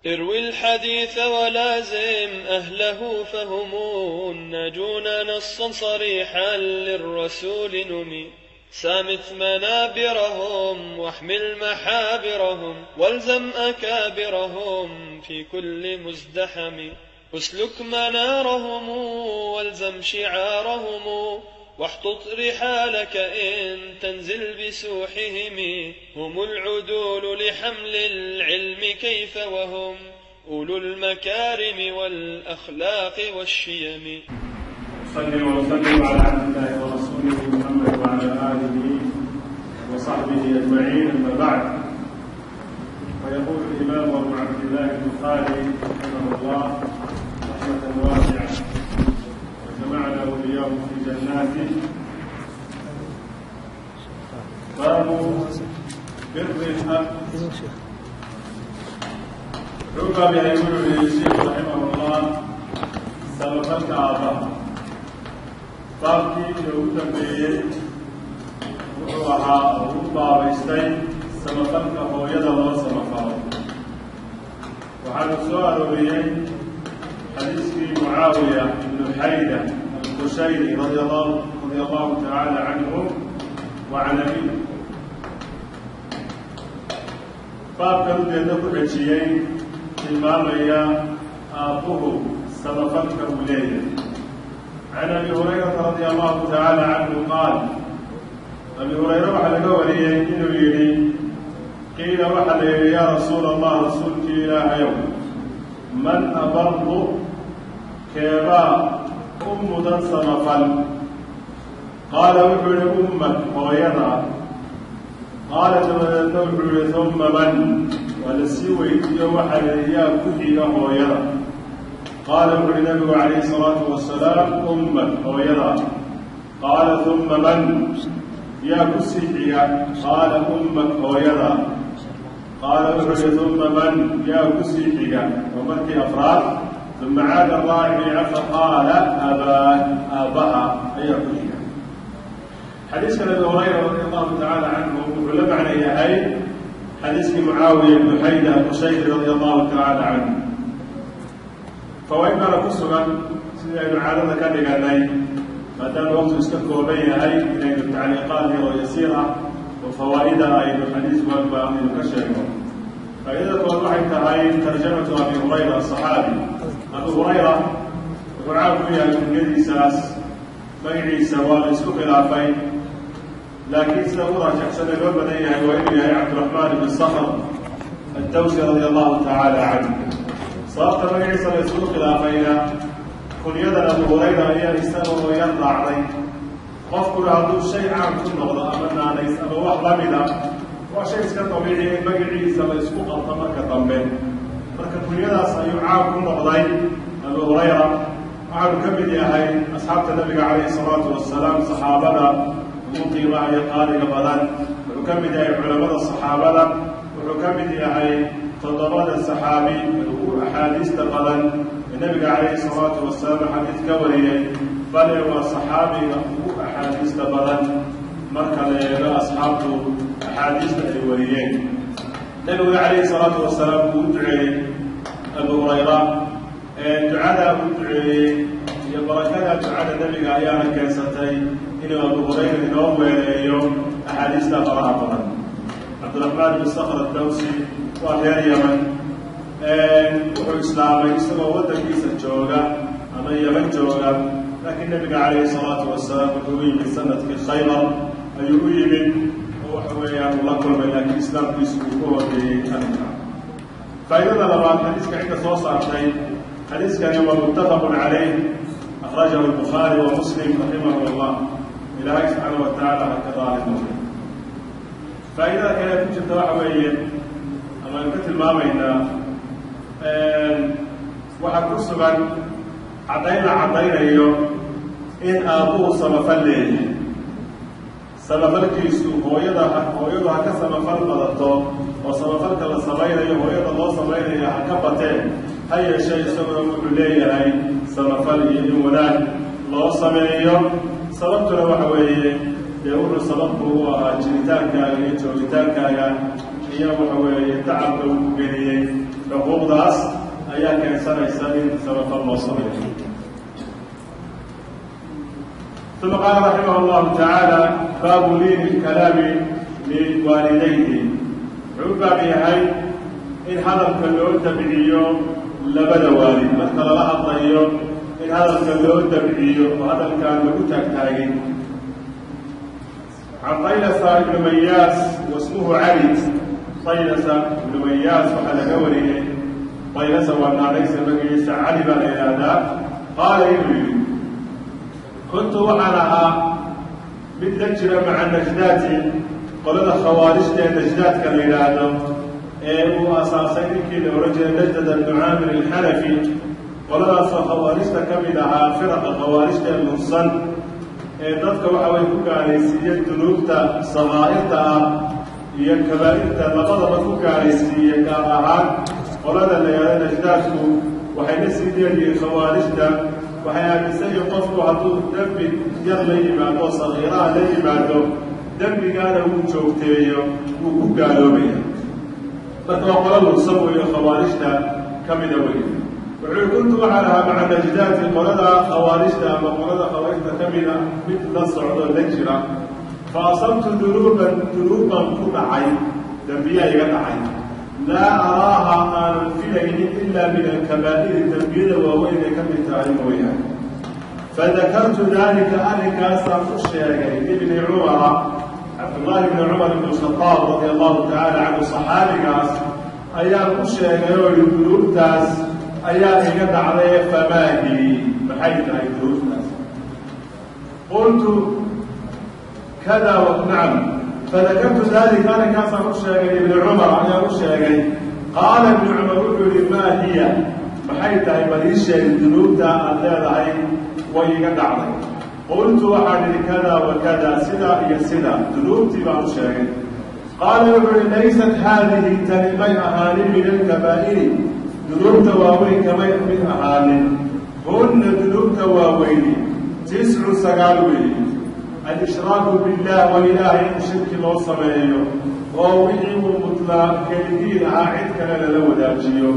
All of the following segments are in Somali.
اروي الحديث ولازم أهله فهم الناجون نصا صريحا للرسول نمي. سامت منابرهم واحمل محابرهم والزم أكابرهم في كل مزدحم. اسلك منارهم والزم شعارهم واحطط رحالك إن تنزل بسوحهم. هم العدول لحمل العلم كيف وهم أولو المكارم والأخلاق والشيم. صلى وسلم على عبد الله ورسوله محمد وعلى آله وصحبه أجمعين، أما بعد. ويقول الإمام أبو عبد الله البخاري رحمه الله رحمة واسعة وجمعنا وإياه في جناته: باب بر الأب. ربما يقول الشيخ رحمه الله سبقت آباء baabkii ugu dambeeyey wuxuu ahaa oo u baabaystay samafalka hooyada loo samafalo. waxaanu soo arooriyey xadiiskii mucaawiya ibnu xayda alqushayri radia allahu tacaala canhu wa can abiih. baabkan ujeeddo ku xejiyey tilmaamaya aabbuhu samafalka uu leeyahay. عن أبي هريرة رضي الله تعالى عنه قال: أبي هريرة وحل قولي إنه يلي قيل وحل يا رسول الله رسولك إله يوم من أبر كيبا أم صنفا؟ قال: وحل أمك وغيرها. قال: وحل ثم من؟ ولسوي وحل يا كفي وغيرها. قال النبي عليه الصلاة والسلام: أمك وغيرها. قال: ثم من؟ يا كسيحيا. قال: أمك وغيرها. قال: ثم من؟ يا كسيحيا. ومن أفراد. ثم عاد الراعي فقال: آباها أي كسيحيا. حديث أبي هريرة رضي الله تعالى عنه ولم عليه هاي حديث معاوية بن حيدة القشيري رضي الله تعالى عنه. فوين أنا كسبا سيدنا عادة كان يقالي ما دام الوقت يستكوا بين هاي إلى التعليقات ويسيرة وفوائدها أي الحديث والباء من الكشف. فإذا توضح هاي ترجمة أبي هريرة الصحابي. أبو هريرة يقول عارف فيها من قد ساس بيعي سواء سوق العفين، لكن سنورة شخصا يقول بديها وإني عبد الرحمن بن صخر الدوسي رضي الله تعالى عنه. صارت النبي صلى الله عليه وسلم خلافينا كن يدا أبو هريرة هي لسانه ويرضى عليه. قفكر هذا الشيء عام كل نغضة أمنا ليس أبو وحضمنا وشيء كطبيعي بقعي سوى يسوق الطمر كطنبين. فكن يدا سيعام كل نغضة أبو هريرة عام كبد يا هاي أصحاب النبي عليه الصلاة والسلام صحابنا مقيمة يقارئ بلان وكبد يا علماء الصحابة وكبد يا هاي تضرد الصحابي أحاديث تقلن النبي عليه الصلاة والسلام حديث كوريه بل هو صحابي أحاديث تقلن مركز إلى أصحابه أحاديث الوريين. النبي عليه الصلاة والسلام ودعي أبو هريرة دعاء ودعي يا بركة دعاء النبي أيام كيستي إنه أبو هريرة إنه يوم أحاديث تقلن. عبد الرحمن بن صخر الدوسي وأهل اليمن wuxuu islaamay isagoo waddankiisa jooga ama Yemen jooga, laakiin nabiga calayhi salaatu wasalaam wuxuu u yimid sanadkii Khaybar ayuu u yimid oo waxa weeyaan uu la kulmay, laakiin islaamkiisu uu ku horreeyey arrinka. faa'idada labaad xadiiska cidda soo saartay xadiiskani waa muttafaqun calayh akhrajahu al-Bukhari wa Muslim rahimahullah. ilaahay subxaanahu wa tacaala ha ka raali noqdo. faa'idada kale ku jirta waxa weeye ama aynu ka tilmaamaynaa waxaa ku sugan caddayn la caddaynayo in aabbuhu samafal leeyahay. samafalkiisu hooyadu ha ka samafal badato oo samafalka la samaynayo hooyada loo samaynayo ha ka bateen, ha yeeshee isaguna wuxuu leeyahay samafal iyo in wanaag loo sameeyo. sababtuna waxa weeye dee wuxuu sababku u ahaa jiritaankaaga iyo joogitaankaaga iyo waxa weeye tacabka uu geliyey xuquuqda daas ayaa keensanaysa in samafal loo sameeyo. ثم قال رحمه الله تعالى باب لين الكلام لوالديه عقب بهاي إن هذا الكلام تبعيه لبدا والد مثل الله الطيب إن هذا الكلام تبعيه وهذا كان لقتك تاجين عن طيلسة بن مياس واسمه علي طيلسة بن مياس وحل قوله طيلسة وأن ليس بقيس علي بن هذا قال إبري كنت وحنها بالذكر مع النجدات قلنا خوارجت النجدات كالإرادة وأساسين كده ورجل نجدة بن عامر الحنفي قلنا خوارجت كمدها فرق خوارجت المنصن dadka waxa way ku gaaraysiiyeen dunuubta sagaa'irta iyo kabaa'irta labadaba ku gaaraysiiyeen gaar ahaan qolada la yidhaahdo najdaadku waxayna sii dheeryihiin khawaarijta waxay aaminsan yihiin qofku hadduu dembi yar la yimaado sagiiraha la yimaado dembigaana uu joogteeyo wuu ku gaaloobaya marka waa qola lugsan weeyo khawaarijta ka mida wey كنت وعلها مع النجدات قلنا خوارجنا وقلنا خوارجنا كمنا مثل الصعود والنجرة فأصبت ذنوبا كدعي ذنبيا يقطعي لا أراها أن الفلين إلا من الكبائر الذنبية ووين كم تعلمها فذكرت ذلك أنا كاسر الشيخين ابن عمر عبد الله بن عمر بن الخطاب رضي الله تعالى عنه صحابي قاس أيام الشيخين والذنوب تاس أيام قد عليه فماهي بحيث أي دروس ناس قلت كذا ونعم فذكرت ذلك أنا كاسر الشيخين ابن عمر أيام الشيخين قال ابن عمر لي ما هي بحيث أي مليش الذنوب تأذى هاي ويقد عليه قلت واحد كذا وكذا سدا هي سدا ذنوب تبع الشيخين قال ابن ليست هذه تنمي أهالي من الكبائر ذنوب تواوين كما يحمل أهالي هن ذنوب تواوين 9 سقالوين الإشراك بالله وإله شرك الله صمعيه ووحيه مطلق كالدين عاعد كلا لو داجيه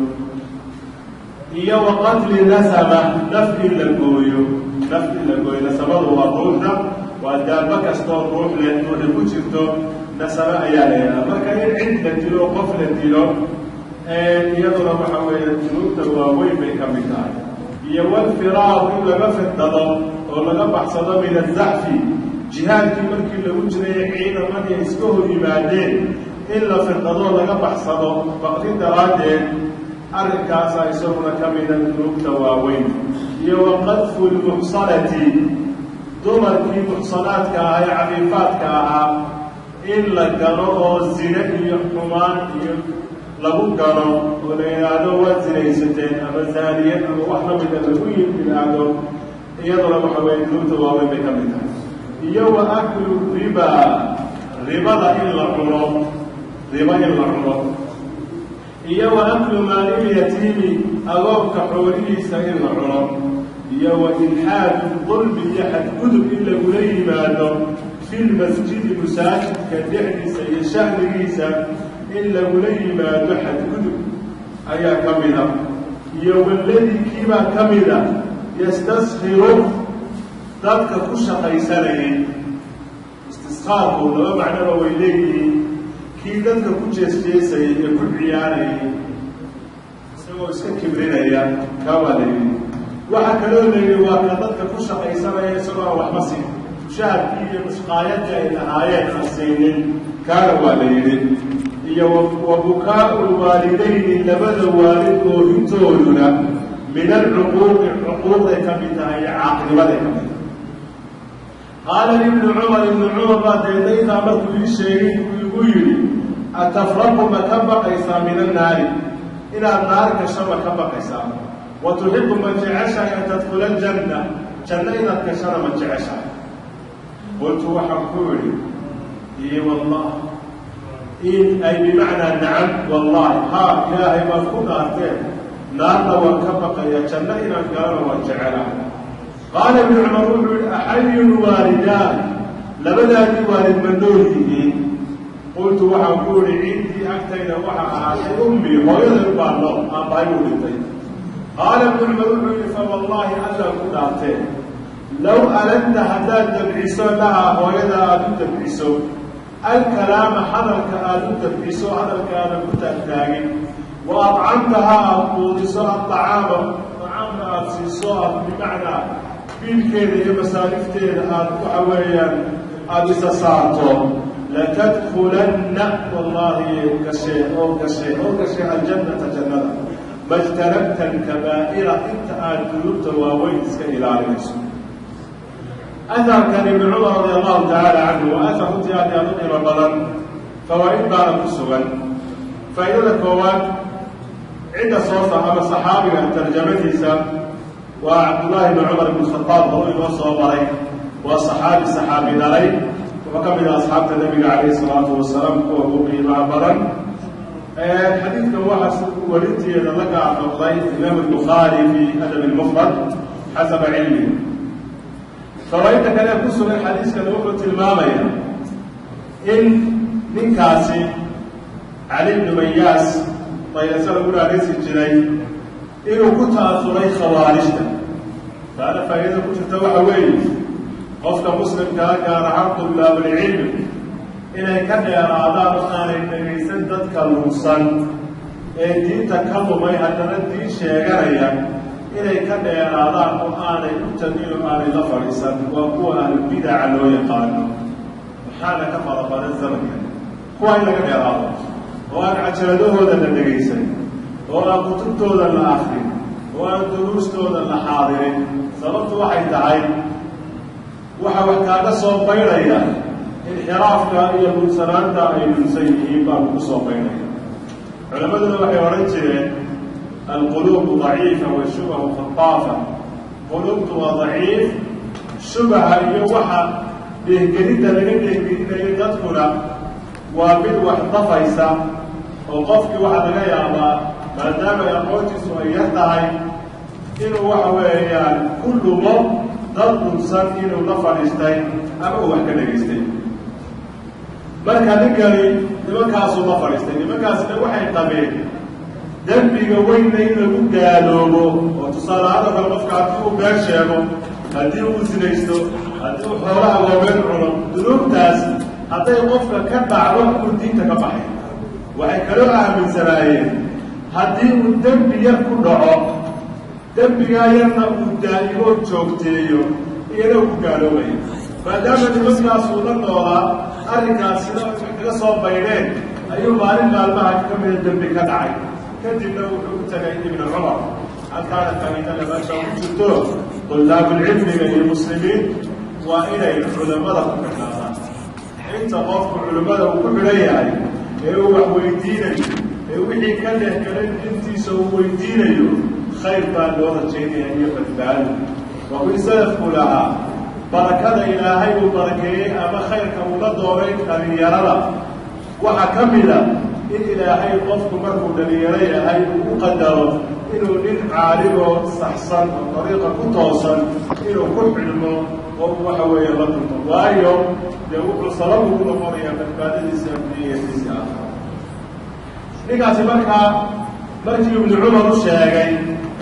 هي وقتل نسبة نفك للقويو نسبة هو الروح والدابك استور روح لأنه لكوشرته نسبة أياليها مركا يعد لتلو قفل لتلو يضرب حوالي الجنوب تواوين بكمتان والفرار لما في الضضب ولما بحصد من الزحف جهاد في ملك الوجري حين من يسكه الإبادين إلا في الضضب لما بحصده فقد درادين أركاسا يسمون كمن الجنوب تواوين وقذف المحصنة دمر في محصنات كاها عفيفات كاها إلا قالوا الزنا يحكمان lagu garo oo la yiraahdo waa zinaysateen ama zaaniyad ama wax la mid ah lagu yiraahdo iyadoo waxa weeye dunta waa way ka mid tahay iyo wa aklu ribada in la cuno iyo wa aklu maali yatiimi agoobka xoolihiisa in la cuno iyo wa ilhaad dhulmi yahad kudub in lagu yimaado في المسجد مساجد كدحديث يشهديث إلا ولي ما تحت كتب أيا كاملة يوم الذي كما كاملة يستسخر ذلك كش قيسانه استصخاره لما معنى وإليه كي ذلك كش يستيسي يكون عيانه سوى اسكبرين أيا كوالي وحكالون لي وكذلك كش قيسانه سوى وحمسي شاهد فيه مسقايات إلى آيات السينين كانوا والدين وبكاء الوالدين لبدا والد وهمتولنا من العقوق كمتها عاقل ولك قال ابن عمر بعد يديك أمرت بالشيء ويقول أتفرق مكب قيسا من النار إلى النار كشم مكب قيسا وتحب من جعشا أن تدخل الجنة إذا كشر من جعشا قلت وحقولي إيه والله إن أي بمعنى نعم والله ها إلهي مفهوم أرتين نارنا وكبق يا جنة إلى القرار والجعلة قال ابن عمر أحي الوالدان لبدا لي والد من دونه قلت وحقولي عندي أكتين وحا أمي ويذر بالله أبعي ولدي قال ابن عمر فوالله ألا كنت لو ألنت هداد تبعيسو لها ويذا أدو تبعيسو الكلام حضرك أدو تبعيسو حضرك أدو تأتاقي وأطعمتها أبودسو الطعام أبسيسو بمعنى بالكيد مسالفتين أبوحويا أبس صارتو لتدخلن والله كشيء الجنة جنة ما اجتنبت الكبائر انت أدلت وويتك إلى رسول أثر كان ابن عمر رضي الله تعالى عنه وأثر فتيات أظن رمضان فوائد بارك السؤال فإذا كوان عند صوصة أما صحابي عن ترجمته سام وعبد الله بن عمر بن الخطاب هو يوصى عليه والصحابي عليه وكم من أصحاب النبي عليه الصلاة والسلام وهو معبرا الحديث هو ولدتي لك عن الإمام البخاري في أدب المفرد حسب علمي فرأيت كان يقص من الحديث كان يقول المامية إن من كاسي علي بن مياس طيب سأقول عليه الجنين إنه كنت أثري خوارجنا فأنا فإذا كنت توحوين قفت مسلم كان عن طلاب العلم إنه كان يرادان أن يسددك الوصل دين تكلم أن الدين شيئا إنه كان يرادان أن يتبين أن لفريسا وهو أهل البدع لو يقال وحال كفر بان الزمن هو إنه كان يرادان وأن عجلوه ذا النقيسين وأن كتبته ذا الآخرين وأن دروسته ذا الحاضرين سببت واحد تعين وحاول كان صوب بينيا انحراف كائية من سنانتا أي من سيئين باب صوب بينيا علماء وحي ورجل القلوب ضعيفة والشبه خطافة قلوبتها ضعيف شبه يوحى به جديدة لجديدة يدخل وبالوح ضفيسة وقفك واحد غيابا ما دام يقوتي سويتها إنه وحويا كل ضب ضد صار إنه نفرستين أما هو كنجستين مركا نكري لمكاسو نفرستين لمكاسو وحي قبيل دنبي وين إنه قالوا وتصال هذا فالمفك عطيه بيرشيبه هديه وزنيستو هديه حولها وبين عرم دلوب تاس حتى يقفك كبع وحكو دينتك بحي وحي كلوها من سرايين هديه الدنبي يكون رعب دنبي يرنا ودائيو جوجتيو إيرو قالوي فدام المسكاسو لنولا أركاسنا kaga soo baydeen ayuu maalin maalmaha ka mid dambi ka dhacay kadibna wuxuu tagay ibn Umar halkaana taagita laba soo jirto طلاب العلم للمسلمين وإلى العلماء كلها أنت قف العلماء وكبرياء هو ويديني وحي كله كلام أنت سوى ويديني خير بالله جيني أن يفتال وفي سلف لها بركة إلهي وبركة أما خير كمولد دورين أن يرى وحكمل إن إلهي قفك مركو دليري هاي مقدر إنه من عالم صحصا وطريقة كتوصا إنه كل علمه وهو حوالي رجل وأيوم يقول صلاه كل مرية من بعد الإسلامية في سياقها نقاس مركي ابن عمر الشاقي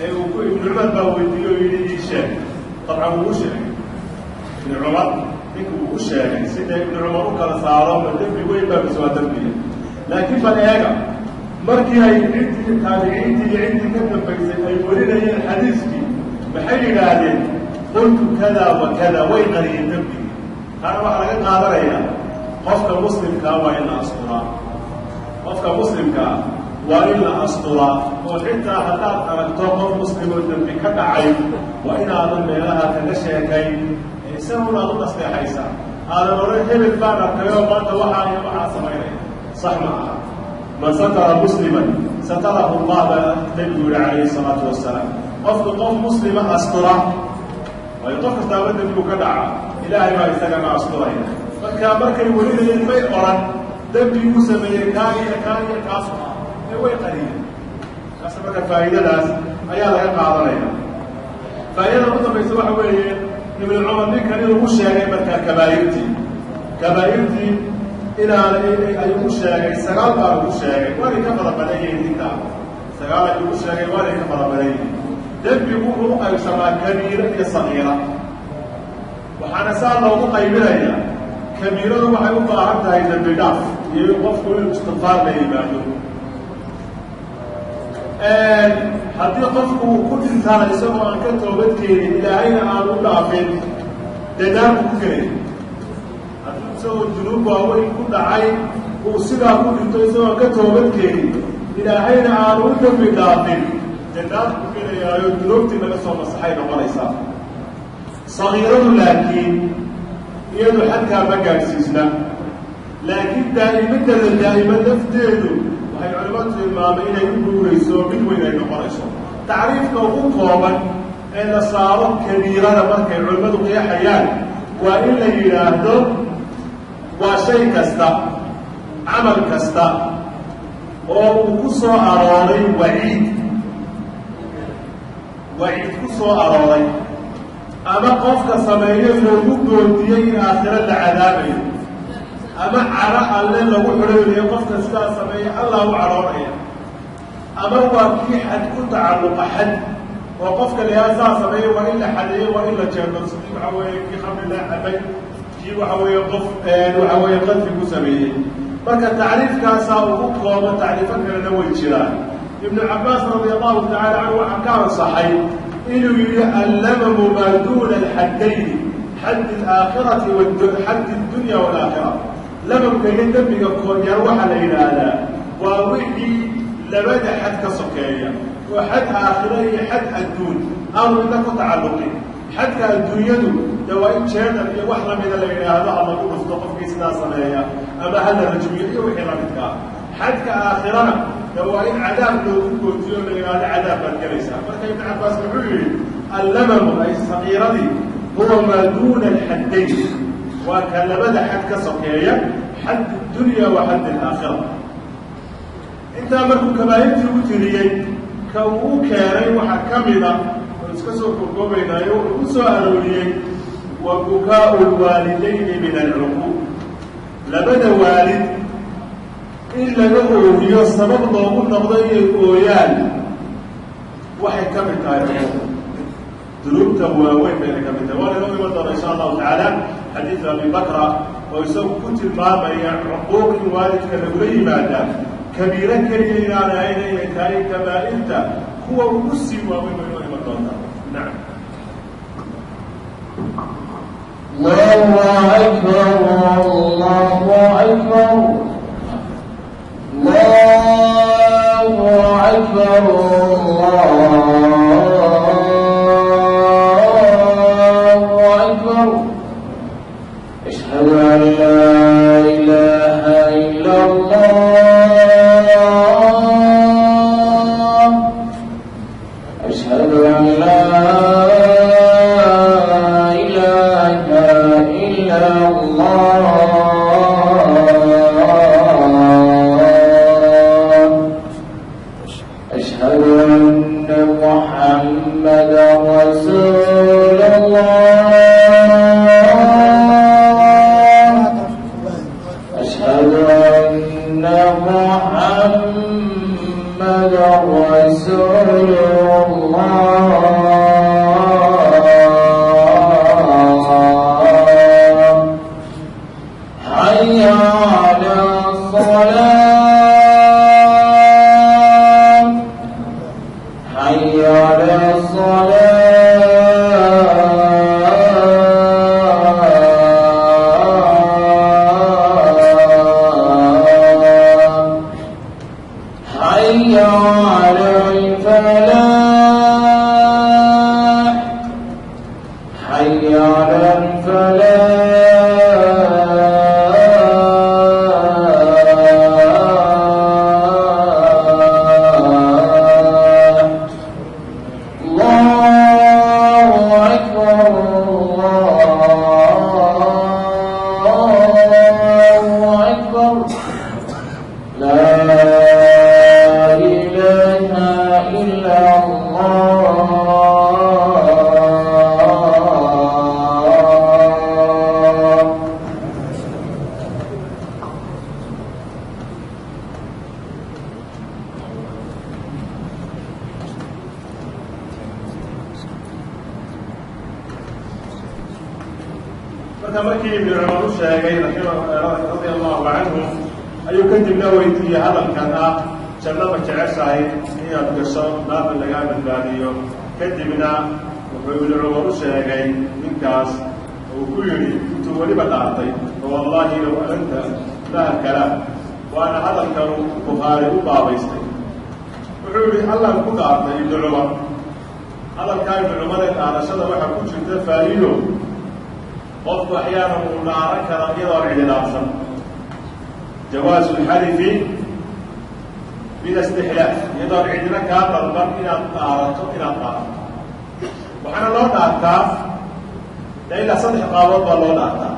ابن عمر باويديو يلي الشاقي طبعا هو الشاقي ابن عمر هو الشاقي سيدنا ابن عمر كان صارا من دبي وين باب سوى دبي لكن فالإيقا مركي هاي عندي التابعين اللي عندي كتب بيسي أي ولينا هي الحديث دي بحي قاعدين قلت كذا وكذا وين قريب دبي أنا بحرق قادر هنا قفك مسلم كا وإلا أسطرا قفك مسلم كا وإلا أسطرا وحتى حتى أركتوقف مسلم الدبي كتعيب وإن أظن لها كنشيكين يسمون أظن أصلي حيسا هذا نورين حين الفارق كيوم أنت وحا سمينين صح معها من ستر مسلما ستره الله تنبي عليه الصلاة والسلام قفك مسلم أسطرا ويطفق داود النبي كدعا إلهي ما يستقى مع أسطرين فكابرك يولين للمي أوران دنبي مسمي كاي كاسوها هو قليل كاسبك الفائدة ناس أيها لا يقع علينا فأيها نقطة بيسوح وليه ابن عمر كان يقول الشيء كبائرتي ayuu u sheegay sagaal baa ugu sheegay waanay ka fara badan yihiin intaa sagaal ayuu u sheegay waanay ka fara badan yihiin dembigu wuxuu u qaybsamaa kabiiro iyo sagiira waxaana saa loogu qaybinayaa kabiiradu waxay u baahan tahay dembi dhaaf iyo qofku inuu istikfaar la yimaado haddii qofku uu ku dhintaana isagoo aan ka toobadkeenin ilaahayna aan u dhaafin dadaanku ku gelay haddii isagoo dunuub waaweyn ku dhacay uu sidaa ku dhinto isagoo ka toobadkeenin ilaahayna aanu u dambi dhaafin dadaanku ku gelayaayo dunuubtii laga soo masaxay noqonaysaa sagiiradu laakiin iyadu xadkaa ma gaadhsiisna laakiin daa'imadada daa'ima lafteedu waxay culimadu tilmaamay inay u guurayso mid weyn ay noqonayso tacriifka ugu kooban ee la saaro kabiirada markay culimmadu qeexayaan waa in la yidhaahdo waa shay kasta camal kasta oo uu ku soo arooray waciid ku soo arooray ama qofka sameeyo loogu goodiyey in aakhiro la cadaabayo ama caro alle lagu xidhaynayo qofka sidaa sameeya allah u cadhoonaya ama waa kii xad ku tacalluqa xad oo qofka lihaa saa sameeya waa in la xadeeyo waa in la jeedo sidii waxa weeye kii khamri la cabay kii waxa weeye qof waxa weeye qadfi ku sameeyey marka tacriifkaasaa ugu kooban tacriifo kalena way jiraan ibnu cabbaas radia allahu tacala canhu waxaa ka ansaxay inuu yidhi allamamu maa duuna alxaddayni xaddi alaakhirati xaddi addunya waalaakhira lamamka iyo dembiga kooryaar waxaa la yidhaahdaa waa wixii labada xad ka sokeeya oo xad aakhiro iyo xad adduun aanu midna ku tacalluqin xadka adduunyadu de waa in jeedal iyo wax lamida la yidhaahdo ha lagu dhufto qofkii sidaa sameeya ama ha la rajmiyo iyo wixii lamidka ah xadka aakhirana de waa in cadaab loogu gootiyo la yidhaahdo cadaab baad gelaysaa marka ibnu cabbaas wuxuu yidhi allamamu ay sagiiradii huwa maa duuna alxaddayn waa ka labada xad ka sokeeya xad addunya wa xad alaakhira intaa markuu kabaa'irtii u tiriyey ka uu u keenay waxaa ka mida oo iska soo kookoobaynaayo wuxuu u soo arooriyey wa bukaa'u lwaalidayni min alcuquuq labada waalid in laga oohiyo sabab loogu noqdo inay ooyaan waxay ka mid tahay cuquuq dunuubta waaweyn bayna ka mid tahay waana inoo iman doona insha allahu tacaala xadiid abi bakra oo isagu ku tilmaamaya cuquuq in waalidka lagula yimaadaa kabiiro keliya inaan ahayna inay tahay kabaa'irta kuwa ugu sii waaweyn bay inoo iman doontaa nacam allahu akbar allahu akbar allahu akbar أشهد أن لا إله إلا الله أشهد أن لا إله إلا الله أشهد أن محمدا رسول الله أشهد أن محمدا رسول الله حي على الصلاة حي على حي على الفلاح حي على الفلاح الله marka markii ibnu cumar u sheegay radia allahu canhu ayuu kadibna weydiiyey hadalkan ah janno ma jeceshahay inaad gasho naarta lagaa badbaadiyo kadibna wuxuu ibnu cumar u sheegay ninkaas uu ku yidhi intuu weliba dhaartay wallahi low anta laha kalaam waana hadalkanu bukhaari u baabaystay wuxuu yidhi allan ku dhaartay ibnu cumar hadalkaa ibnu cumar ee dhaarashada waxaa ku jirta faa'iido qofku axyaana uu dhaaran kara iyadoon cidhiidhaafsan jawaasu lxalifi bila istixlaaf iyadoon cidina kaa dalban inaad dhaarato waxaana loo dhaartaa ilaa 3 qaabood baa loo dhaartaa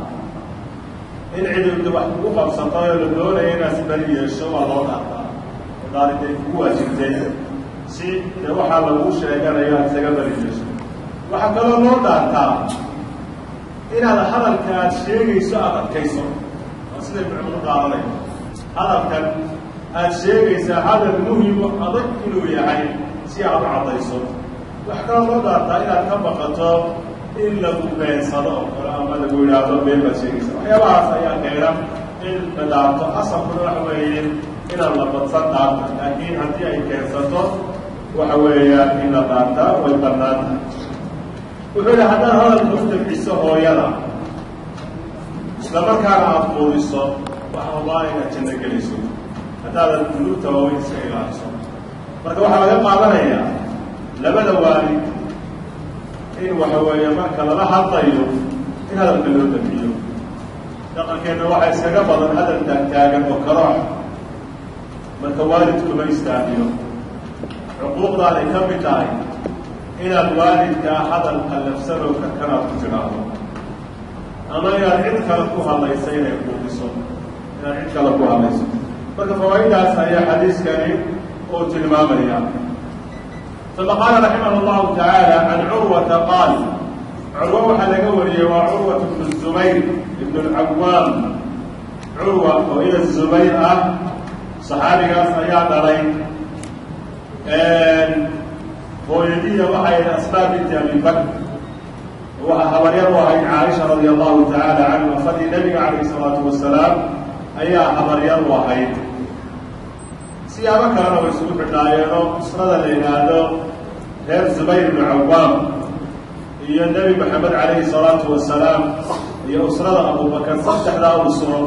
in cidibda wax kugu qabsato oo la doonaya inaad bari yeesho waa loo dhaartaa oo dhaaritay kugu waajibtay si dee waxaa lagu sheeganayo aad isaga bari yeesho waxaa kaloo loo dhaartaa inaad hadalka aad sheegayso aada adkayso waa sida ibnu qaadanay hadalkan aad sheegaysaa hadal muhimo adag inuu yahay si aad u caddayso waxaa kaloo loo dhaartaa inaad ka baqato in lagu beensado oo kale ama lagu yidhaahdo been baad sheegaysa waxyaabahaas ayaa keena in la dhaarto asalkuna waxa weeye inaan la badsan dhaarta laakiin haddii ay keensato waxa weeya in la dhaartaa way bannaanta wuxuu yidhi haddaad hadalka u dabciso hooyada isla markaana aada quudiso waxa ubaa inaad janno gelayso haddaadan dunuubta waaweyn iska ilaaliso marka waxaa laga qaadanayaa labada waalid in waxa weeye marka lala hadlayo in hadalka loo dabiyo dhaqankeenna waxaa iskaga badan hadal taagtaagan oo karoox marka waalidkuma istaagiyo xuquuqdaanay ka mid tahay inaad waalidkaa hadal qallafsanoo kakanaad ku tidhaahdo ama inaad cid kale ku hadlaysa inay quudiso inaad cid kale ku hadlayso marka fawaa'idaas ayaa xadiiskani uu tilmaamaya ثم قال رحمه الله تعالى عن عروة قال عروة وحلق وريه وعروة بن الزبير بن العوام عروة وإلى الزبير صحابي قال صياد عليه هو يديه وحي أسباب بنت أبي بكر وحواليه وحي عائشة رضي الله تعالى عنه وفدي النبي عليه الصلاة والسلام أيها حواليه وحي siyaabo kalena way isugu xidhnaayeenoo usrada la yidhaahdo reer zubayr ibnu cawaam iyo nebi maxamed calayhi salaatu wasalaam iyo usrada abubakar saddexdaa usro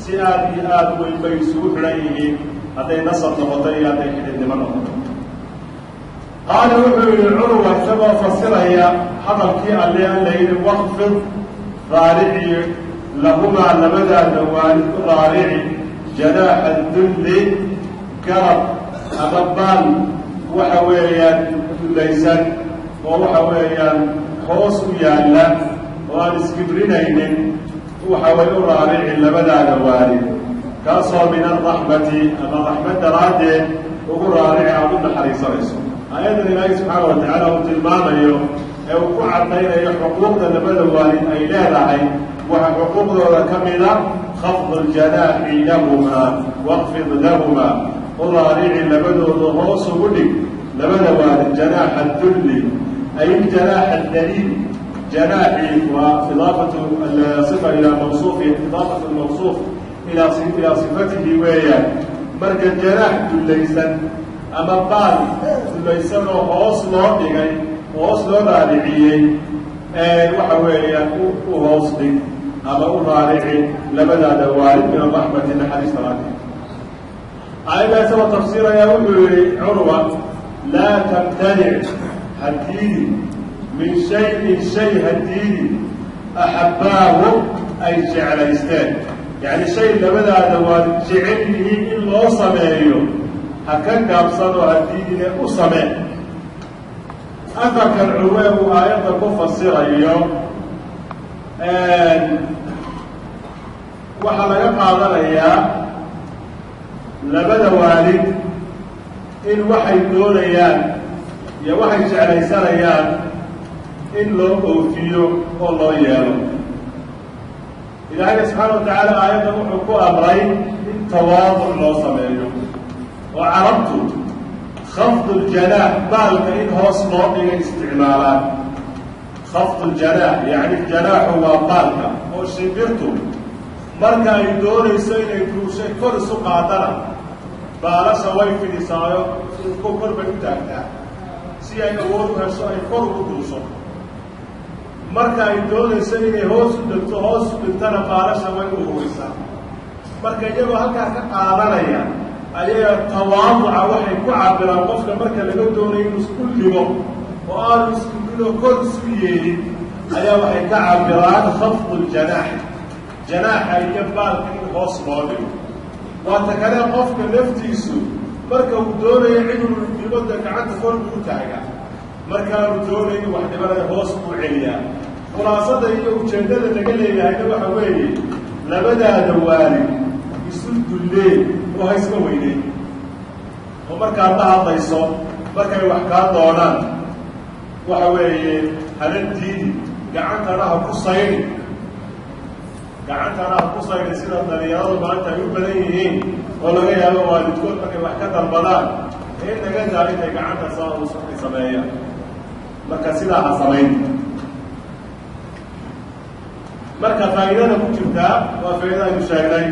si aad iyo aada weyn bay isugu xidhan yihiin hadday nasab noqoto iyo hadday xididnimo noqoto qaala wuxuu yihi curwa isagoo fasiraya hadalkii alle an la yidhi waqfid raarici lahumaa labadaada waalid u raarici janaaxa dulli garab ama baal waxa weeyaan dulaysan oo waxa weeyaan hoos u yaalla oo aan iskibrinaynin waxa way u raarici labadaada waalid kaasoo min alraxmati ama raxmad daraaddeed ugu raarici aada u naxariisanayso aayaddan ilaahay subxaana wa tacaala uu tilmaamayo ee uu ku caddaynayo xuquuqda labada waalid ay leedahay waxa xuquuqdooda ka mida khafdu ljanaaxi lahumaa waqfid lahumaa uraarici labadooda hoos ugu dhig labada waalid janaaxa dulli ay janaaxa daliil janaaxi waa idaafatu sifa ilaa mawsuufi idaafatu lmawsuuf ilaa sifatihi weeyaan marka janaax dullaysan ama baal dullaysan oo hoos loo dhigay hoos loo raariciyey waxa weeyaan u hoos dhig ama u raarici labadaada waalid min araxmati naxariista raadi aayaddaa isagoo tafsiirayaa wuxuu yihi curwa laa tamtanic hadiidi min shayin shay hadiidi axabbaahu ay jeclaysteen yacni shay labadaada waalid jecel yihiin in loo sameeyo ha ka gaabsanoo hadiidine u samee afarkan curwe uu aayadda ku fasirayo waxaa laga qaadanayaa labada waalid in waxay doonayaan iyo waxay jeclaysanayaan in loo oofiyo oo loo yeelo ilaahayna subxaana wa tacaala aayaddan wuxuu ku amray in tawaaduc loo sameeyo oo carabtu khafdu ljanaax baalka in hoos loo dhigay isticmaalaan خفض الجناح يعني الجناح هو بالك أو شبرته مركا يدور يسوي يدوسه كل سوق عطنا بالا سوي في نسايا كوكر بنتاعنا سيا يقول هسه يكون يدوسه مركا يدور يسوي هوس بالتهوس بالتنا بالا سوي وهوسا مركا يجوا هكا كقارنيا أيه تواضع وحي كعبر القفل مركا لقدون ينس كل يوم وقال يسكنوا كل سويه أيه وحي كعبر خفض الجناح جناح يجبال كين هوس ماضي وتكلم قفل نفتيسو مركا ودون يعينوا يبدأ كعد كل بوتاعه مركا ودون واحد بلد هوس وعليا خلاصة هي وجندة تقول لي هذا وحوي لبدا دوالي يسد الليل وهاي سويني ومركا الله ضيصو مركا وحكا دونان وحوي هذا الدين قعدت راها قصيني قعدت راها قصيني سيدة الرياض ما أنت يبليهين ولا هي والد كل مركا وحكا البلاد إيه نجد عليك قعدت صار وصحي سمايا مركا سيدة حصلين marka faa'iidada ku jirta waa faa'iidada sheegay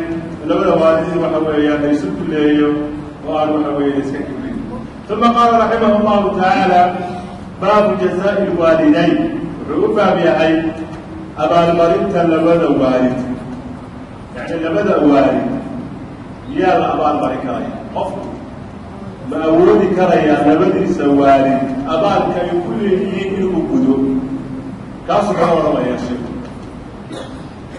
labada waalidin waxa weeyaan ay isku leeyo oo aan waxa weeyaan iska kibrin thumma qala rahimahullahu ta'ala bab jazaa alwalidayn wuxuu baab yahay abaal marinta labada waalid yani labada waalid yaa la abaal marin karaya qof ma awoodi karaya labadiisa waalid abaalka ay ku leeyihiin inuu gudo kaas wuxuu oranaya sheekh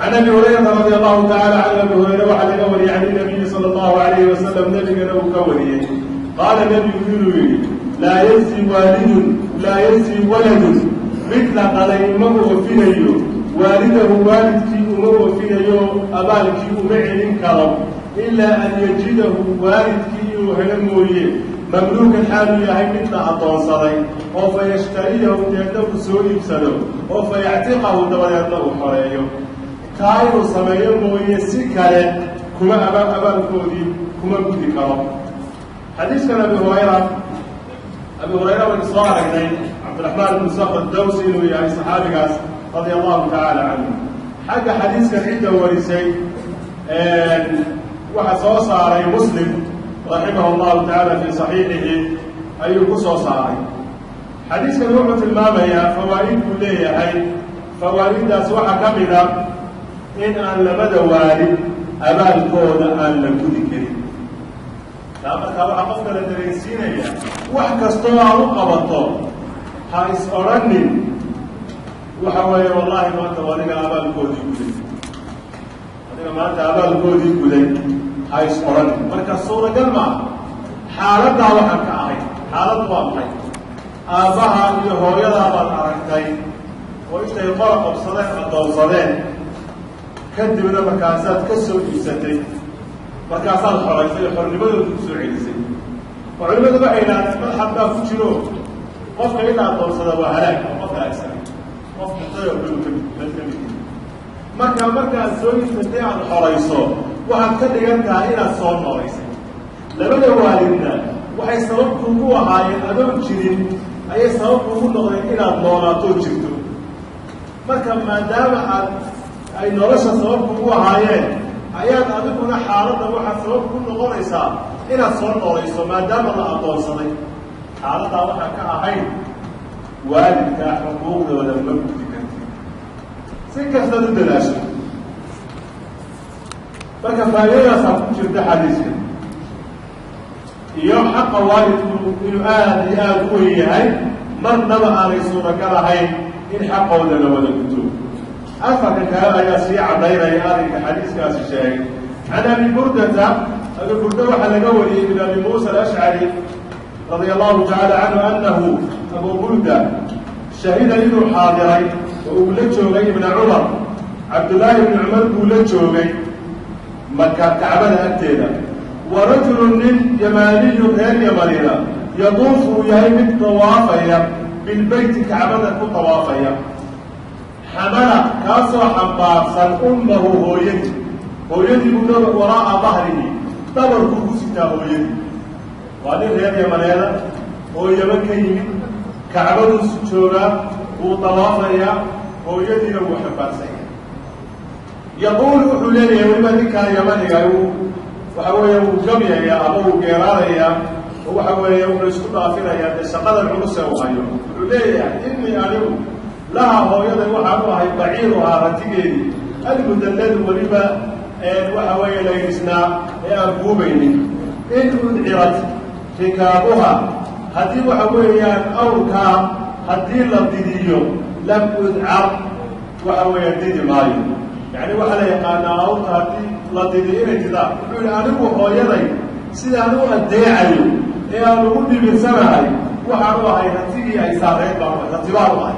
عن ابي هريره رضي الله تعالى عن ابي هريره وعن الاول عن النبي صلى الله عليه وسلم نبي له كوريه قال النبي يقول لا يزي والد لا يزي ولد مثل قليل وفينيو والده والدك وفينيو ابالك ومعن كرم الا ان يجده والدك وهلمويه مملوك الحال يهي مثل أطوصري وفيشتريه ويده سوري بسلو وفيعتقه دويته حريه كايرو سمايو مويه سكره كما أبا الكودي كما بدي كرام حديث كان أبي هريرة والإصرار عليه عبد الرحمن بن صخر الدوسي ويا صحابي رضي الله تعالى عنه حق حديث كان عنده ورثي وحصوص عليه مسلم رحمه الله تعالى في صحيحه أي قصص عليه حديث كان نوعة المامة هي فوائد كلية هي فوائد أسوحة كاملة إن أن لبدا والد أبا الكود أن لكود كريم لأما كانوا أقفنا لدريسين هي وحكستوا وقبطوا حيث أرني وحوي والله ما أنت والد أبا الكود يكود ما أنت أبا الكود يكود حيث أرني مركز الصورة قلما حالتها وحكا أهي حالت واضحي آبها يهو يضع الأركتين وإشتا يقرق بصدين الدوصدين كدبنا مكاسات كسر إيساتين مكاسات حريصين حرنبادو تكسر عيسين وعلماء بحينا ملحب بها فجلو وفق إلا الدوصدة وهلاك وفق أكسر وفق طيب بالكمي مركا الزوجي تنتهي عن حريصون وهكذا ينتهى إلى الصور حريصين لبدا والدنا waxay sababku ugu ahaayeen adoon jirin ayay sababku ugu noqdeen inaad noolaato jirto marka maadaama ay nolosha sababku ugu ahaayeen ayaad adiguna xaaladda waxaa sababku noqonaysaa inaad soo noolayso maadaama la adoonsaday xaaladdaa waxaa ka ahayn waalidka xuquuqdooda ma gudi kartid si kastaad u dadaasho marka faa'iidadaasaa ku jirta xadiiska iyo xaqa waalidku inuu aad iyo aad u weyn yahay marnaba aanay suuragal ahayn in xaqooda la wada guto afarka kale ayaa sii caddaynaya arrinka xadiiskaasi sheegay can abi burdata abi burda waxaa laga wariyey min abi muusa alashcari radia allahu tacala canhu annahu abu burda shahida inuu xaadiray oo uu la joogay ibna cumar cabdullaahi ibni cumar buu la joogay maka kacbada agteeda ورجل من يماني غير يمانينا يطوف يهيمك طوافيا بالبيت كعبدك طوافيا حمل كاسو حبابسا أمه هو يدي وراء ظهره تبر كوكوستا هو يدي وهذه غير يمانينا هو يمكن كعبد السجورة وطوافيا هويدنا وحباسيا يقول وحليني ولما ذكى يمني وحوي وجميع يا أبو قراريا وحوي ونسكت آخرها السقط العروس وغيره وحليني إني أعلم لها هويدا وحوها بعيرها رتيجي المدلل ولما وحوي ليسنا يا أبوبيني إن أدعرت ركابها هذه وحويا أوركا هذه لبديو لم أدعر وحويا ديدي مايو يعني وحلا يقانا أوركا هذه لبديو إنتظار يقول أنا وهويدي سيدا أنا أدعي يا نقول من سمعي وحوها هذه أي سارين رتبارها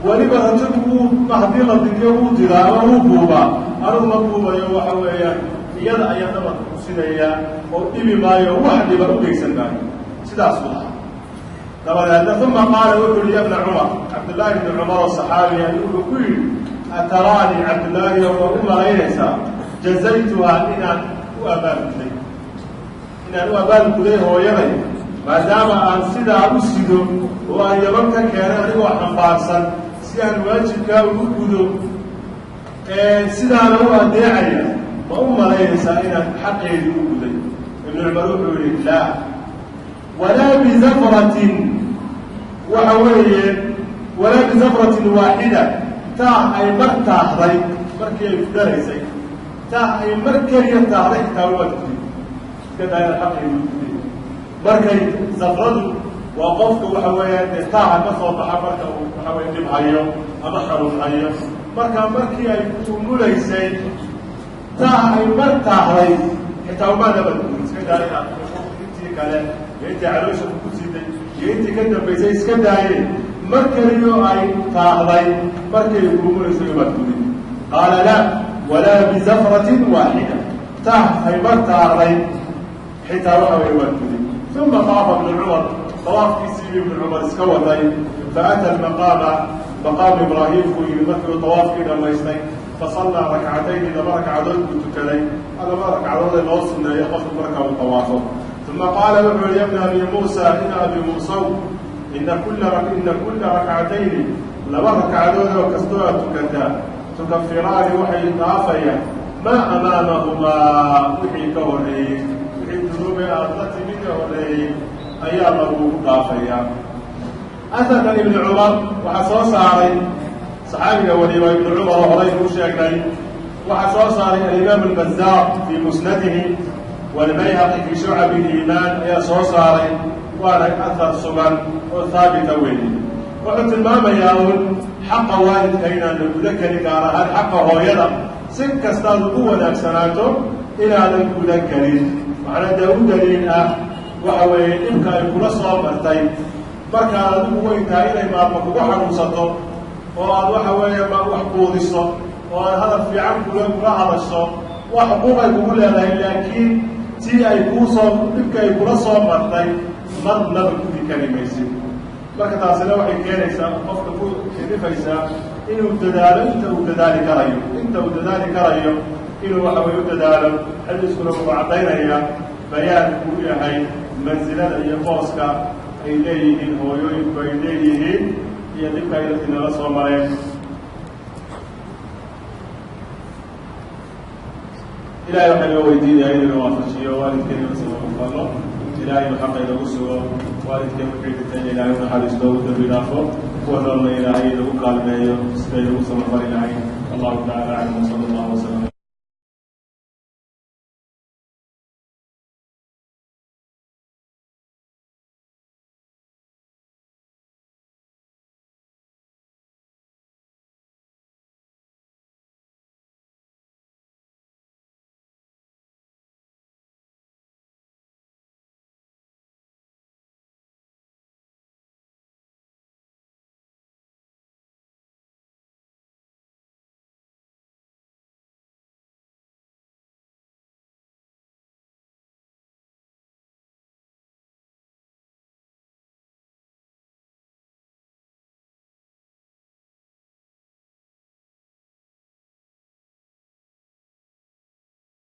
ولما رتبه هذه لبديو جدا وهبوبا أنا مطلوبا يا وحويا iyada ayaa dabad ku sidaya oo dhibi maayo wax dhiba u geysan maayo sidaas u ah dabadeedna uma qaala wuxuu yidhi ibna cumar cabdullaahi ibni cumar oo saxaabi ah wuxuu ku yidhi ataraani cabdullaahi oo u malaynaysaa jazaytuhaa inaan u abaalguday hooyaday maadaama aan sidaa u sido oo aan yaban ka keenay anigoo xambaarsan si aan waajibkaa ugu gudo sidaana u adeecaya وأم ليس إن حقه الوجود ابن عمر لا ولا بزفرة وحوية ولا بزفرة واحدة تا أي مرتا حضي مركي يفدرسي تا أي مركي يتحضي تاوات كذا حقه الوجود مركي زفرة وقفت وحوية تا مصوت حبرك وحوية تبعيه أبخر الحيه مركي يكون ليسي تاعي مرتاحي حتى وما نبت اسكندريه انت كلا انت عروش كوسيدي انت كده بيزي اسكندريه مركريو اي تاعي مركريو كومو سيبتوني قال لا ولا بزفرة واحدة تاعي مرتاحي حتى وهو يبتوني ثم طاف ابن عمر طواف في سيدي ابن عمر اسكوتي فاتى مقام ابراهيم ويمثل طواف كده ما يسني فصلى ركعتين لما ركعتين كنت كلي أنا ما ركعتين لوصلنا يقف بركة وطوافه ثم قال يا ابن أبي موسى إن أبي موسى إن كل ركعتين لما ركعتين وكستوها تكفران وحي طافيا ما أمامهما وحي كوري وحي الذنوب أغلت من كوري أيامه طافيا أثنى ابن عمر وحصوص عليه صحابي ولي ابن عمر وهريره وشاكري وحصوص على الإمام البزار في مسنده والبيهقي في شعب الإيمان هي صوص عليه وأنا أثر سبل وثابت ويلي وقلت الماما يقول حق والد كينا نذكرك على هذا حق هو يدا سك استاذ قوة أكسناته إلى أن نذكرين وعلى داود دليل وهو إمكا يكون صوم مرتين بركة هو إنتهينا ما بقوة حموسته وأن وحوي ما وحقود الصوم وأن هذا في عم كلام هذا الصوم وحقوق يقول له لكن تي يكون صوم تبقى يكون صوم مرتين من بكل كلمة يصير marka taasina waxay keenaysaa qofka ku xidifaysaa inuu dadaalo inta uu dadaali karayo inuu waxa way u dadaalo xadiiskuna wuxuu caddaynaya bayaanku u yahay mansilada iyo booska ay leeyihiin hooyooyinku ay leeyihiin iyo dhibka ay inala soo mareen ilaahay waxaa loo weydiinayaa inuu waafajiyo waalidkeena sabab fallo ilaahay xaqay lagu sugo waalidkeen wuxuu dhintay ilaahay naxariis loogu dambi dhaafo kuwa noolna ilaahay lagu kaalmeeyo siday lagu samafali lahayn allahu taala aclam wasala allahu wasalam